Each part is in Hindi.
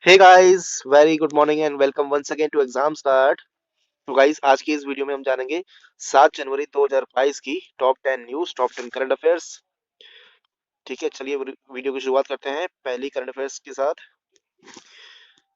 Hey guys, very good morning and welcome once again to Exam Start। तो गाइस आज की इस वीडियो में हम जानेंगे 7 जनवरी 2022 की top 10 news, top 10 current affairs. ठीक है, चलिए वीडियो की शुरुआत करते हैं पहली करंट अफेयर्स के साथ।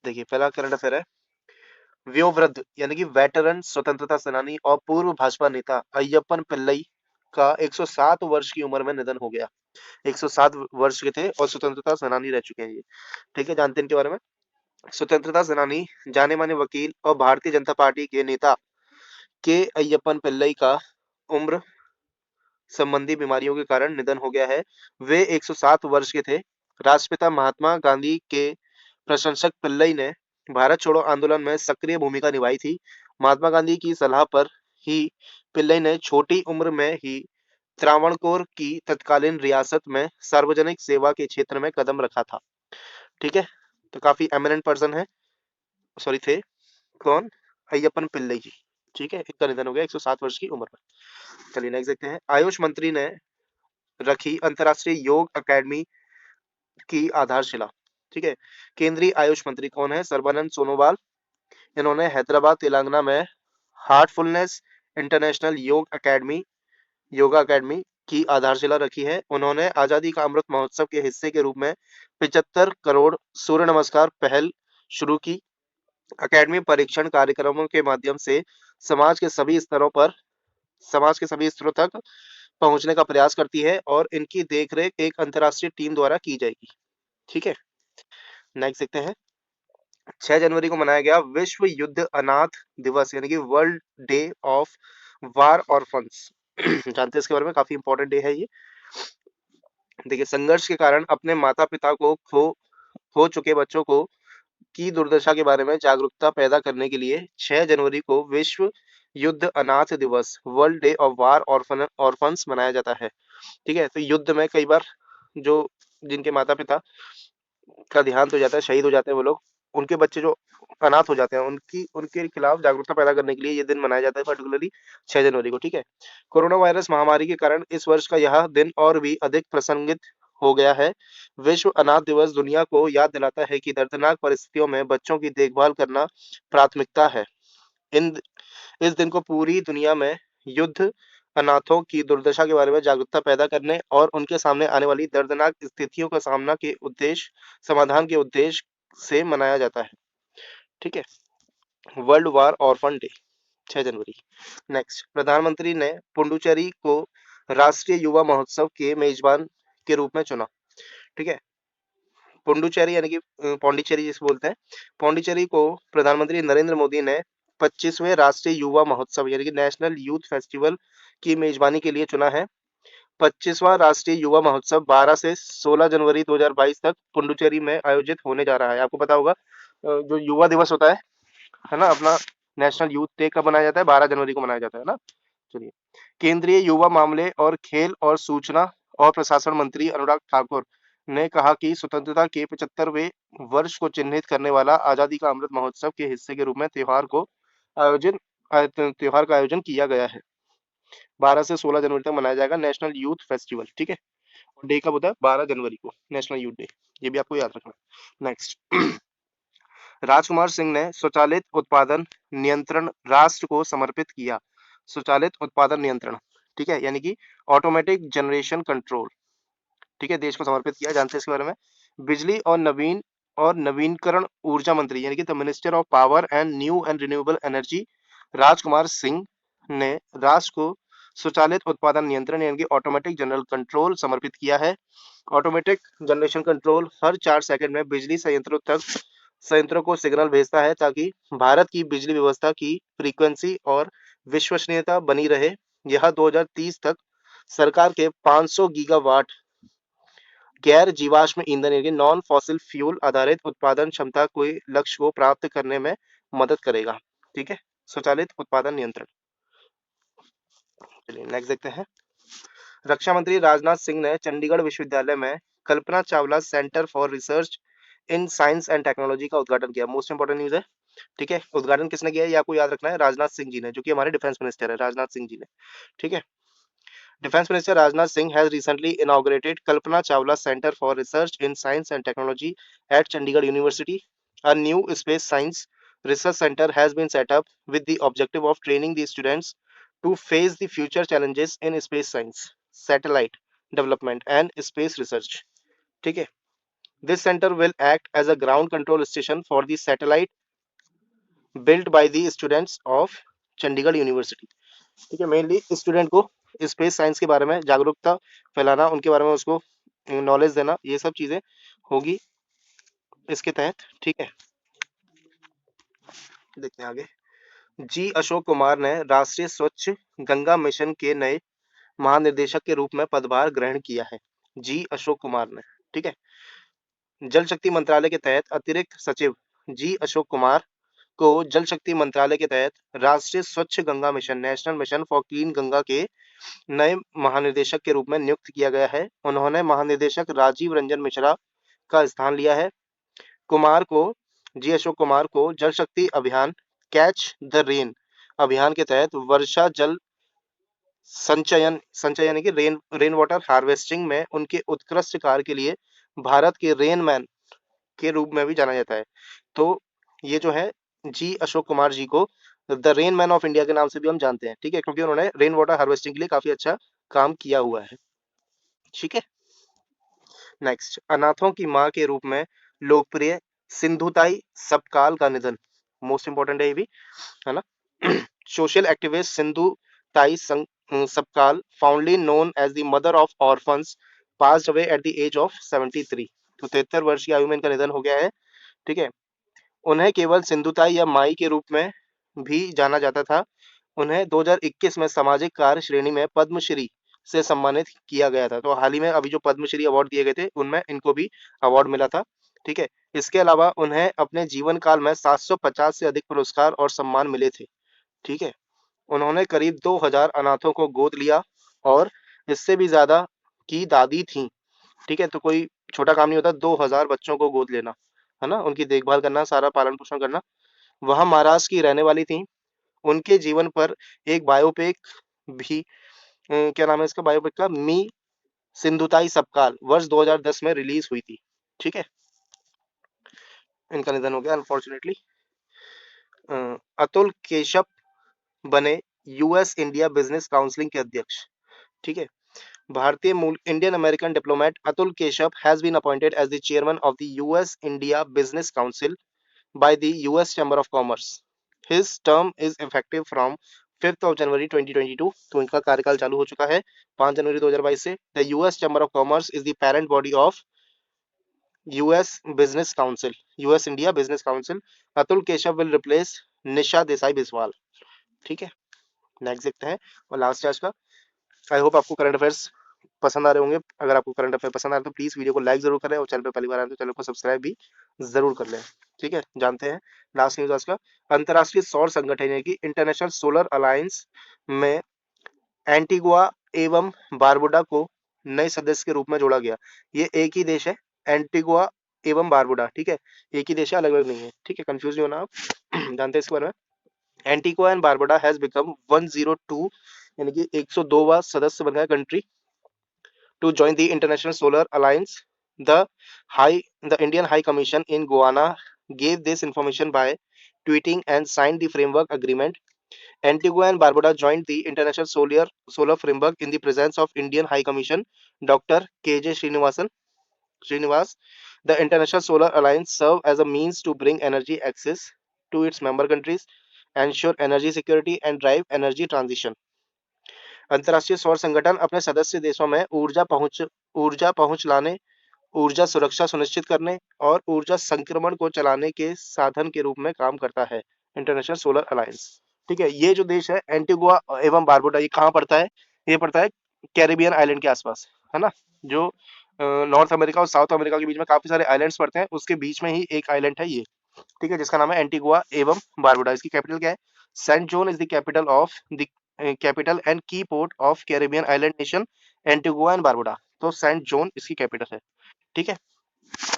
देखिए पहला करंट अफेयर है, वयोवृद्ध यानी कि वेटरन स्वतंत्रता सेनानी और पूर्व भाजपा नेता अय्यप्पन पिल्लई का 107 वर्ष की उम्र में निधन हो गया। 107 वर्ष के थे और स्वतंत्रता सेनानी रह चुके हैं ये। ठीक है, जानते हैं इनके बारे में। स्वतंत्रता सेनानी, जाने माने वकील और भारतीय जनता पार्टी के नेता के अय्यप्पन पिल्लई का उम्र संबंधी बीमारियों के कारण निधन हो गया है। वे 107 वर्ष के थे। राष्ट्रपिता महात्मा गांधी के प्रशंसक पिल्लई ने भारत छोड़ो आंदोलन में सक्रिय भूमिका निभाई थी। महात्मा गांधी की सलाह पर ही पिल्लई ने छोटी उम्र में ही त्रावणकोर की तत्कालीन रियासत में सार्वजनिक सेवा के क्षेत्र में कदम रखा था। ठीक है, तो काफी एमिनेंट पर्सन है, सॉरी थे। कौन? अय्यप्पन पिल्लई जी। ठीक है, इनका निधन हो गया 107 वर्ष की उम्र में। चलिए नेक्स्ट देखते हैं। आयुष मंत्री ने रखी अंतर्राष्ट्रीय योग अकेडमी की आधारशिला। ठीक है, केंद्रीय आयुष मंत्री कौन है? सर्बानंद सोनोवाल। इन्होंने हैदराबाद तेलंगाना में हार्टफुलनेस इंटरनेशनल योग अकेडमी, योगा अकेडमी की आधारशिला रखी है। उन्होंने आजादी का अमृत महोत्सव के हिस्से के रूप में 75 करोड़ सूर्य नमस्कार पहल शुरू की। अकेडमी परीक्षण कार्यक्रमों के माध्यम से समाज के सभी स्तरों पर समाज के सभी स्तरों तक पहुंचने का प्रयास करती है और इनकी देखरेख एक अंतर्राष्ट्रीय टीम द्वारा की जाएगी। ठीक है, नेक्स्ट देखते हैं। 6 जनवरी को मनाया गया विश्व युद्ध अनाथ दिवस यानी कि world day of war orphans. जानते हैं इसके बारे में, काफी इंपॉर्टेंट डे है ये। देखिए, संघर्ष के कारण अपने माता पिता को खो चुके बच्चों को की दुर्दशा के बारे में जागरूकता पैदा करने के लिए 6 जनवरी को विश्व युद्ध अनाथ दिवस, world day of war orphans मनाया जाता है। ठीक है, तो युद्ध में कई बार जो जिनके माता पिता का देहांत हो जाता है, शहीद हो जाते हैं वो लोग, उनके बच्चे जो अनाथ हो जाते हैं, उनकी उनके खिलाफ जागरूकता पैदा करने के लिए ये दिन मनाया जाता है, पर्टिकुलरली 6 जनवरी को। ठीक है, कोरोना वायरस महामारी के कारण इस वर्ष का यह दिन और भी अधिक प्रासंगिक हो गया है। विश्व अनाथ दिवस दुनिया को याद दिलाता है कि दर्दनाक परिस्थितियों में बच्चों की देखभाल करना प्राथमिकता है। इन इस दिन को पूरी दुनिया में युद्ध अनाथों की दुर्दशा के बारे में जागरूकता पैदा करने और उनके सामने आने वाली दर्दनाक स्थितियों का समाधान के उद्देश्य से मनाया जाता है। ठीक है, वर्ल्ड वार ऑर्फन डे, 6 जनवरी। नेक्स्ट, प्रधानमंत्री ने पुडुचेरी को राष्ट्रीय युवा महोत्सव के मेजबान के रूप में चुना। ठीक है, पुडुचेरी यानी कि पौंडीचेरी जिसे बोलते हैं, पौंडीचेरी को प्रधानमंत्री नरेंद्र मोदी ने 25वें राष्ट्रीय युवा महोत्सव यानी कि नेशनल यूथ फेस्टिवल की मेजबानी के लिए चुना है। 25वां राष्ट्रीय युवा महोत्सव 12 से 16 जनवरी 2022 तक पुडुचेरी में आयोजित होने जा रहा है। आपको पता होगा, जो युवा दिवस होता है ना अपना, नेशनल यूथ डे कब मनाया जाता है? 12 जनवरी को मनाया जाता है ना। चलिए, केंद्रीय युवा मामले और खेल और सूचना और प्रशासन मंत्री अनुराग ठाकुर ने कहा कि स्वतंत्रता के 75वें वर्ष को चिन्हित करने वाला आजादी का अमृत महोत्सव के हिस्से के रूप में आयोजन त्योहार का आयोजन किया गया है। 12 से 16 जनवरी तक मनाया जाएगा नेशनल यूथ फेस्टिवल। ठीक है, और डे कब होता है? 12 जनवरी को नेशनल यूथ डे, ये भी आपको याद रखना है। नेक्स्ट, राजकुमार सिंह ने स्वचालित उत्पादन नियंत्रण राष्ट्र को समर्पित किया। स्वचालित उत्पादन नियंत्रण, ठीक है, यानी कि ऑटोमेटिक जनरेशन कंट्रोल, ठीक है, देश को समर्पित किया। जानते हैं इसके बारे में। बिजली और नवीनकरण ऊर्जा मंत्री यानी कि the minister of power and new and renewable energy Rajkumar Singh ने राष्ट्र को स्वचालित उत्पादन नियंत्रण यानी कि ऑटोमेटिक जनरल कंट्रोल समर्पित किया है। ऑटोमेटिक जनरेशन कंट्रोल हर 4 सेकंड में बिजली संयंत्रों को सिग्नल भेजता है ताकि भारत की बिजली व्यवस्था की फ्रीक्वेंसी और विश्वसनीयता बनी रहे। यह 2030 तक सरकार के 500 गीगावाट गैर जीवाश्म ईंधन यानी नॉन फॉसिल फ्यूल आधारित उत्पादन क्षमता के लक्ष्य को प्राप्त करने में मदद करेगा। ठीक है, स्वचालित उत्पादन नियंत्रण। चलिए नेक्स्ट देखते हैं। रक्षा मंत्री राजनाथ सिंह ने चंडीगढ़ विश्वविद्यालय में Kalpana Chawla centre for research in science and technology का उद्घाटन किया। मोस्ट इंपोर्टेंट न्यूज है। ठीक है, उद्घाटन किसने किया है ये आपको याद रखना है, राजनाथ सिंह जी ने, जो कि हमारे डिफेंस मिनिस्टर है, राजनाथ सिंह जी ने। ठीक है, defence minister Rajnath Singh has recently inaugurated Kalpana Chawla centre for research in science and technology at Chandigarh university. A new space science research center has been set up with the objective of training the students to face the future challenges in space science, satellite development and space research. ठीक है. This center will act as a ground control station for the satellite built by the students of Chandigarh university. ठीक है, मेनली स्टूडेंट को स्पेस साइंस के बारे में जागरूकता फैलाना, उनके बारे में उसको नॉलेज देना, ये सब चीजें होगी इसके तहत. ठीक है, देखते हैं आगे. जी अशोक कुमार ने राष्ट्रीय स्वच्छ गंगा मिशन के नए महानिदेशक के रूप में पदभार ग्रहण किया है. जी अशोक कुमार ने. ठीक है, जल शक्ति मंत्रालय के तहत अतिरिक्त सचिव जी अशोक कुमार को जल शक्ति मंत्रालय के तहत राष्ट्रीय स्वच्छ Ganga mission national mission for clean Ganga के नए महानिदेशक के रूप में नियुक्त किया गया है. उन्होंने महानिदेशक राजीव रंजन मिश्रा का स्थान लिया है. कुमार को जी अशोक कुमार को जल शक्ति अभियान कैच द रेन अभियान के तहत वर्षा जल संचयन संचयन की रेन वाटर हार्वेस्टिंग में उनके उत्कृष्ट कार्य के लिए भारत के रेन मैन के रूप में भी जाना जाता है. तो ये जो है जी अशोक कुमार जी को the rain man of India के नाम से भी हम जानते हैं. ठीक है, क्योंकि उन्होंने रेन वाटर हार्वेस्टिंग के लिए काफी अच्छा काम किया हुआ है. ठीक है, नेक्स्ट. अनाथों की मां के रूप में लोकप्रिय सिंधुताई सपकाल का निधन. मोस्ट इंपॉर्टेंट है ये भी, है ना. Social activist Sindhu Tai Sapkal, fondly known as the mother of orphans, passed away at the age of 73. तो 73 वर्ष की आयु में इनका निधन हो गया है. ठीक है, उन्हें केवल सिंधुताई या माई के रूप में भी जाना जाता था. उन्हें 2021 में सामाजिक कार्य श्रेणी में पद्मश्री से सम्मानित किया गया था. तो हाल ही में अभी जो पद्मश्री अवार्ड दिए गए थे उनमें इनको भी अवार्ड मिला था. ठीक है, इसके अलावा उन्हें अपने जीवन काल में 750 से अधिक पुरस्कार और सम्मान मिले थे. ठीक है, उन्होंने करीब 2000 अनाथों को गोद लिया और इससे भी ज्यादा की दादी थी. ठीक है, तो कोई छोटा काम नहीं होता 2000 बच्चों को गोद लेना, है ना, उनकी देखभाल करना, सारा पालन पोषण करना. वह महाराष्ट्र की रहने वाली थी. उनके जीवन पर एक बायोपिक भी क्या नाम है इसका बायोपिक का, मी सिंधुताई सपकाल, वर्ष 2010 में रिलीज हुई थी. ठीक है, इनका निधन हो गया अनफॉर्चुनेटली. अतुल केशव बने यूएस इंडिया बिजनेस काउंसिलिंग के अध्यक्ष. ठीक है, भारतीय मूल Indian American diplomat Atul Keshav has been appointed as the chairman of the US India business council by the US Chamber of Commerce. His term is effective from 5th of January 2022. तो इनका कार्यकाल चालू हो चुका है 5 जनवरी 2022 से. The US Chamber of Commerce is the parent body of US Business Council, US India Business Council. Atul Keshav will replace निशा देसाई बिस्वाल. ठीक है, नेक्स्ट देखते हैं और लास्ट है आज का. आई होप आपको करंट अफेयर्स पसंद आ रहे होंगे. अगर आपको करंट अफेयर पसंद आ रहे तो प्लीज वीडियो को लाइक जरूर करें और चैनल पर पहली बार आए तो चैनल को सब्सक्राइब भी जरूर कर लें. ठीक है, जानते हैं लास्ट न्यूज आज का. अंतरराष्ट्रीय सौर संगठन यानी कि इंटरनेशनल सोलर अलायंस में एंटीगुआ एवं बारबुडा को नए सदस्य के रूप में जोड़ा गया. ये एक ही देश है, एंटीगुआ एवं बारबुडा. ठीक है, एक ही देश है, अलग अलग नहीं है. ठीक है, कंफ्यूज नहीं होना आप. जानते हैं इसके बारे में. Antigua and Barbuda has become 102 यानी कि 102वां सदस्य बन गया country to join the International Solar Alliance. The Indian High Commission in Guyana gave this information by tweeting and signed the framework agreement. Antigua and Barbuda joined the International Solar Framework in the presence of Indian High Commission Dr. KJ Srinivas. The International Solar Alliance serve as a means to bring energy access to its member countries, ensure energy security and drive energy transition. अंतर्राष्ट्रीय सौर संगठन अपने सदस्य देशों में ऊर्जा पहुंच लाने, ऊर्जा सुरक्षा सुनिश्चित करने और ऊर्जा संक्रमण को चलाने के साधन के रूप में काम करता है. International solar alliance. ठीक है, ये जो देश है एंटीगुआ एवं बारबुडा, ये कहाँ पड़ता है? ये पड़ता है कैरिबियन आइलैंड के आसपास, है ना. जो नॉर्थ अमेरिका और साउथ अमेरिका के बीच में काफी सारे आइलैंड्स पड़ते हैं, उसके बीच में ही एक आइलैंड है ये. ठीक है, जिसका नाम है एंटीगुआ एवं बारबुडा. इसकी कैपिटल क्या है? Saint John is the capital and key port of Caribbean island nation Antigua and Barbuda. तो सेंट जोन इसकी कैपिटल है. ठीक है,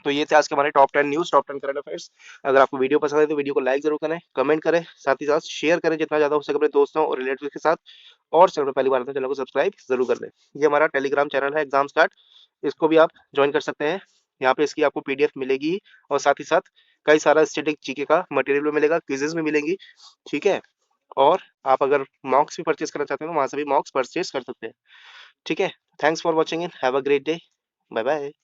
तो ये थे आज के हमारे top 10 news, top 10 current affairs. अगर आपको वीडियो पसंद है तो वीडियो को लाइक जरूर करें, कमेंट करें, साथ ही साथ शेयर करें जितना ज्यादा हो सके अपने दोस्तों और रिलेटिव्स के साथ. और चैनल पर पहली बार आते हैं चैनल को सब्सक्राइब जरूर कर लें. ये हमारा टेलीग्राम चैनल है एग्जाम स्टार्ट, इसको भी आप ज्वाइन कर सकते हैं. यहाँ पे इसकी आपको पीडीएफ मिलेगी और साथ ही साथ कई सारा स्टैटिक जीके का मटेरियल भी मिलेगा, क्विजेस भी मिलेंगी। ठीक है, और आप अगर मॉक्स भी परचेज करना चाहते हो तो वहां से भी मॉक्स परचेज कर सकते हैं। ठीक है, thanks for watching in, have a great day, bye bye.